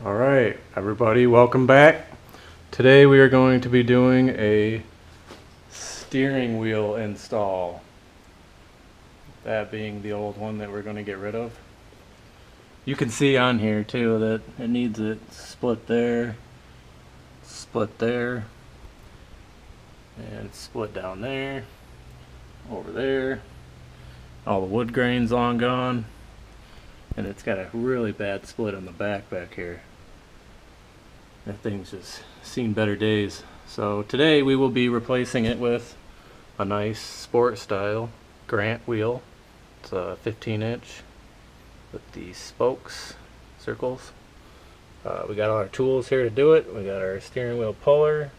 Alright, everybody, welcome back. Today we are going to be doing a steering wheel install. That being the old one that we're going to get rid of. You can see on here too that it needs it split there, and it's split down there, over there. All the wood grain's long gone, and it's got a really bad split on the back here. That thing's just seen better days. So today we will be replacing it with a nice sport style Grant wheel. It's a 15-inch with the spokes, circles. We got all our tools here to do it. We got our steering wheel puller.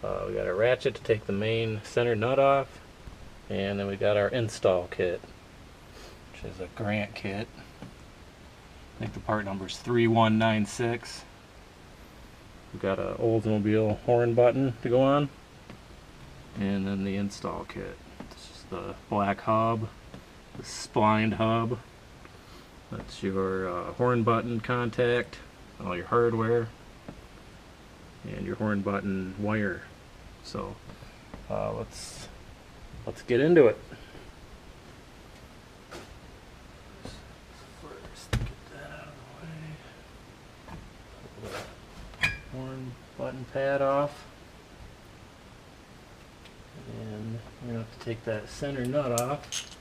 We got a ratchet to take the main center nut off. And then we got our install kit, which is a Grant kit. I think the part number is 3196. We've got an Oldsmobile horn button to go on, and then the install kit. This is the black hub, the splined hub. That's your horn button contact, all your hardware, and your horn button wire. So let's get into it. First, get that out of the way. Horn button pad off, and we're going to have to take that center nut off.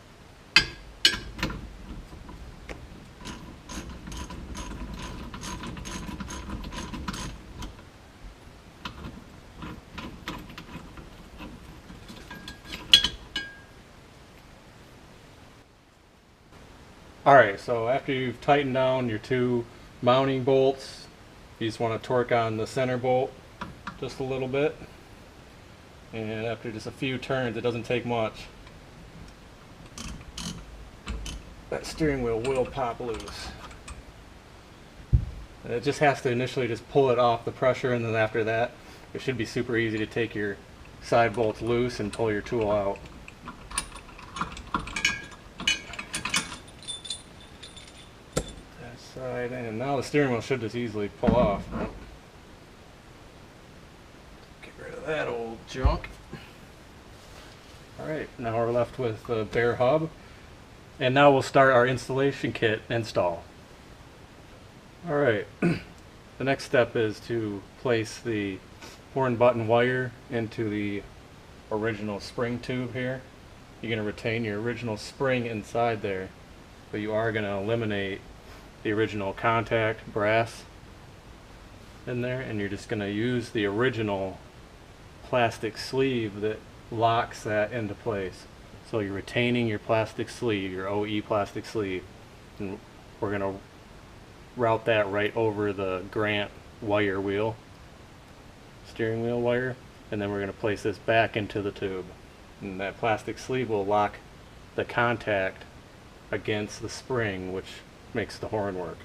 Alright, so after you've tightened down your two mounting bolts, you just want to torque on the center bolt just a little bit, and after just a few turns, it doesn't take much, that steering wheel will pop loose. And it just has to initially just pull it off the pressure, and then after that it should be super easy to take your side bolts loose and pull your tool out. Side, and now the steering wheel should just easily pull off. Get rid of that old junk. Alright, now we're left with the bare hub, and now we'll start our installation kit install. Alright, the next step is to place the horn button wire into the original spring tube here. You're going to retain your original spring inside there, but you are going to eliminate the original contact brass in there, and you're just going to use the original plastic sleeve that locks that into place. So you're retaining your plastic sleeve, your OE plastic sleeve, and we're going to route that right over the Grant wire wheel, steering wheel wire, and then we're going to place this back into the tube, and that plastic sleeve will lock the contact against the spring, which makes the horn work.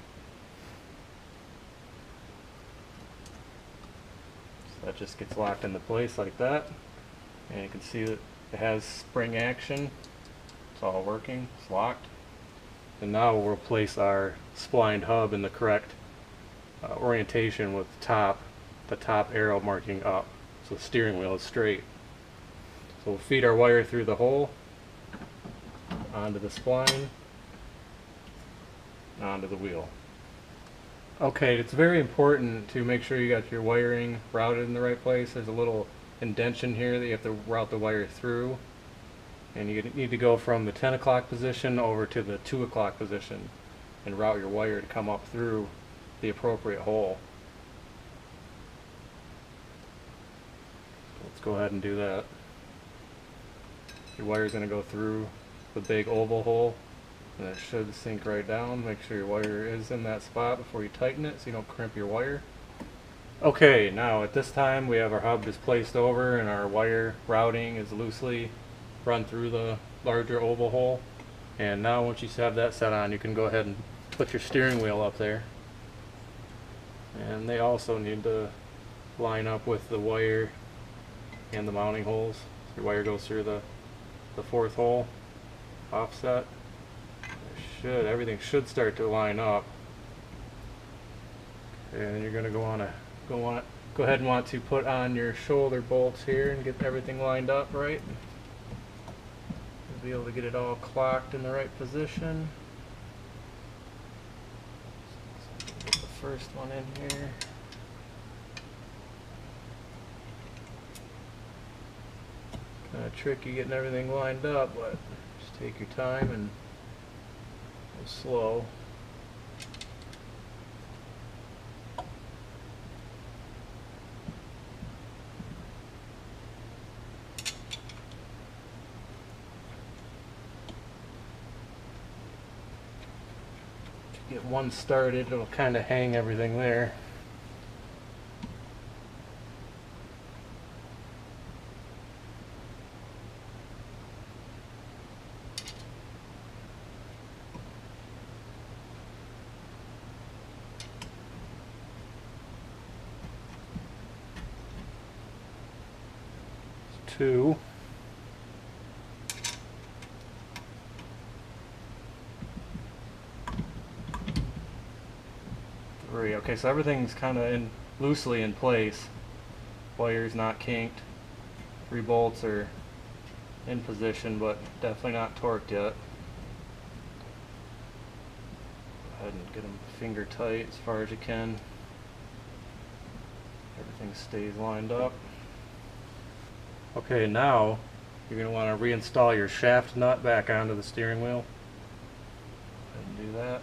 So that just gets locked into place like that, and you can see that it has spring action. It's all working, it's locked. And now we'll place our splined hub in the correct orientation with the top arrow marking up, so the steering wheel is straight. So we'll feed our wire through the hole onto the spline, onto the wheel. Okay, it's very important to make sure you got your wiring routed in the right place. There's a little indentation here that you have to route the wire through, and you need to go from the 10 o'clock position over to the 2 o'clock position and route your wire to come up through the appropriate hole. Let's go ahead and do that. Your wire is going to go through the big oval hole, and it should sink right down. Make sure your wire is in that spot before you tighten it so you don't crimp your wire. Okay, now at this time we have our hub just placed over, and our wire routing is loosely run through the larger oval hole. And now once you have that set on, you can go ahead and put your steering wheel up there. And they also need to line up with the wire and the mounting holes. So your wire goes through the fourth hole, offset. Everything should start to line up. And you're going to go ahead and want to put on your shoulder bolts here and get everything lined up right. You'll be able to get it all clocked in the right position. So get the first one in here. Kind of tricky getting everything lined up, but just take your time and go slow. Get one started, it'll kind of hang everything there. Two. 3. Okay, so everything's kind of loosely in place. Wire's not kinked. 3 bolts are in position, but definitely not torqued yet. Go ahead and get them finger tight as far as you can. Everything stays lined up. Okay, now you're going to want to reinstall your shaft nut back onto the steering wheel. Go ahead and do that.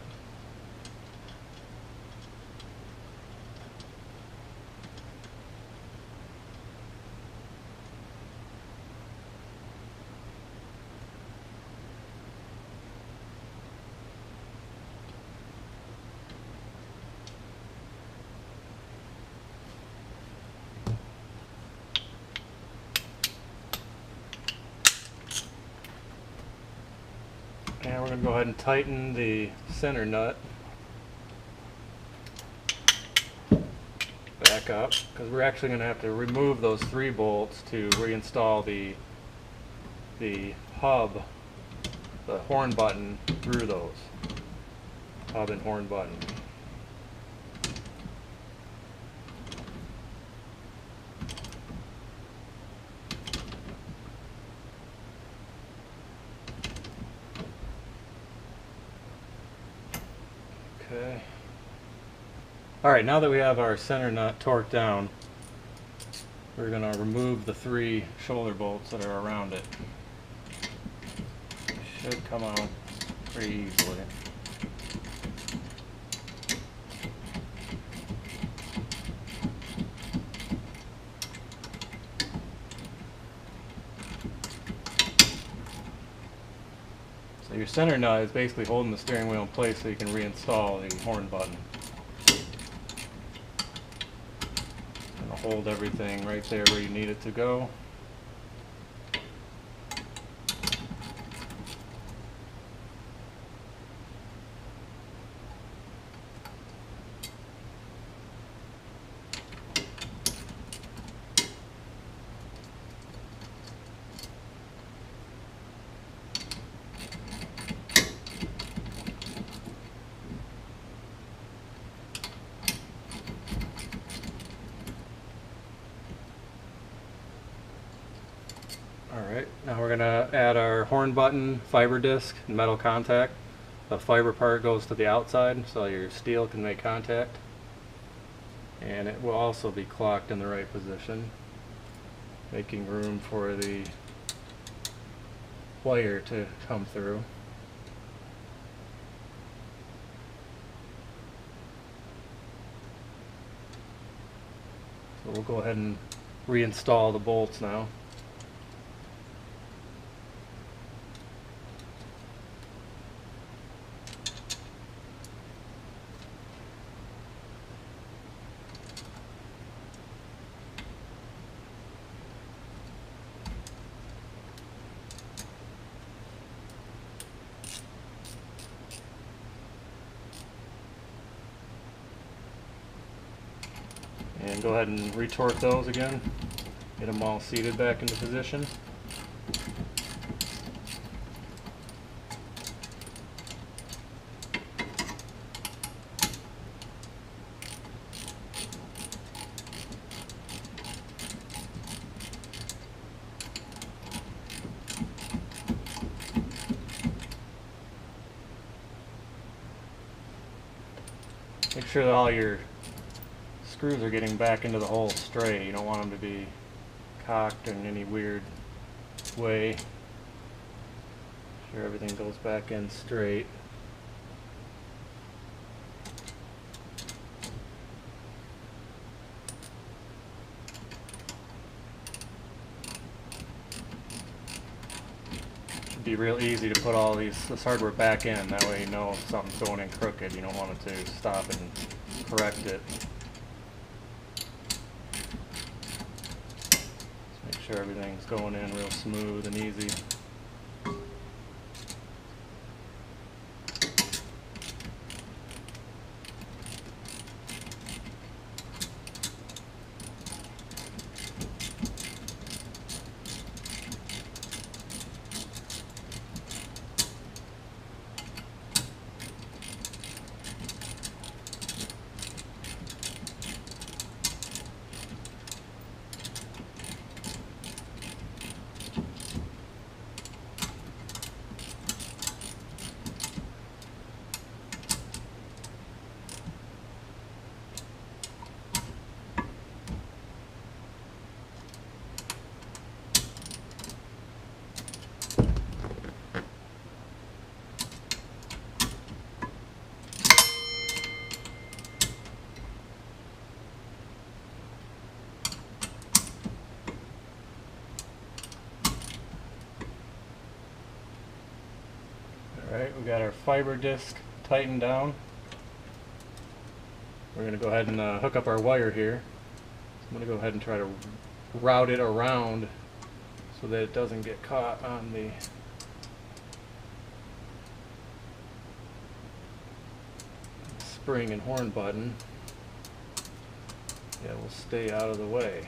And we're going to go ahead and tighten the center nut back up, because we're actually going to have to remove those 3 bolts to reinstall the hub, the horn button through those. Hub and horn button. Okay. Alright, now that we have our center nut torqued down, we're going to remove the 3 shoulder bolts that are around it. Should come out pretty easily. So your center nut is basically holding the steering wheel in place so you can reinstall the horn button. And hold everything right there where you need it to go. Alright, now we're going to add our horn button, fiber disc, and metal contact. The fiber part goes to the outside so your steel can make contact. And it will also be clocked in the right position, making room for the wire to come through. So we'll go ahead and reinstall the bolts now. And go ahead and retorque those again. Get them all seated back into position. Make sure that all your screws are getting back into the hole straight. You don't want them to be cocked in any weird way. Make sure everything goes back in straight. Should be real easy to put all this hardware back in. That way you know if something's going in crooked. You don't want it to stop and correct it. Make sure everything's going in real smooth and easy. Alright, we got our fiber disc tightened down. We're going to go ahead and hook up our wire here. I'm going to go ahead and try to route it around so that it doesn't get caught on the spring and horn button. Yeah, we'll stay out of the way.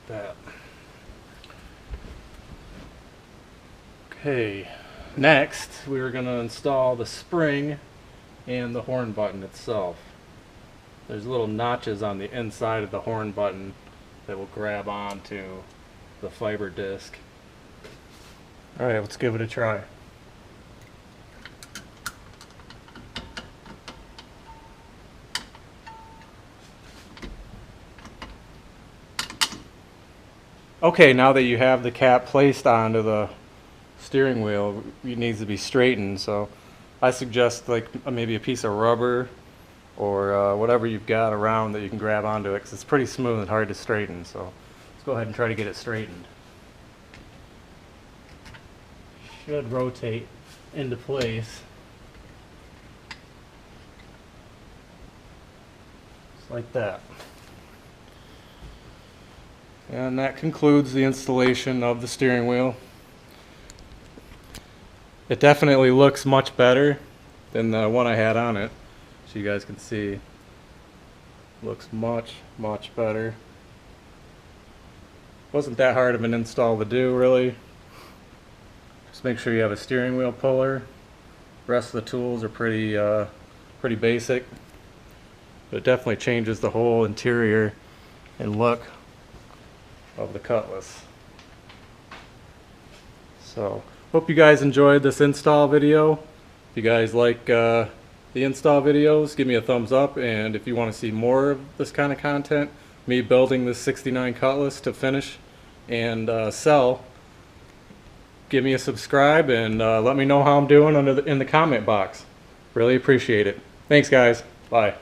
That. Okay, next we are going to install the spring and the horn button itself. There's little notches on the inside of the horn button that will grab onto the fiber disc. Alright, let's give it a try. Okay, now that you have the cap placed onto the steering wheel, it needs to be straightened, so I suggest like maybe a piece of rubber or whatever you've got around that you can grab onto it, because it's pretty smooth and hard to straighten. So let's go ahead and try to get it straightened. Should rotate into place. Just like that. And that concludes the installation of the steering wheel. It definitely looks much better than the one I had on it. So you guys can see, looks much better. Wasn't that hard of an install to do, really. Just make sure you have a steering wheel puller. The rest of the tools are pretty basic. But it definitely changes the whole interior and look of the Cutlass. So, hope you guys enjoyed this install video. If you guys like the install videos, give me a thumbs up, and if you want to see more of this kind of content, me building this 69 Cutlass to finish and sell, give me a subscribe and let me know how I'm doing in the comment box. Really appreciate it. Thanks guys. Bye.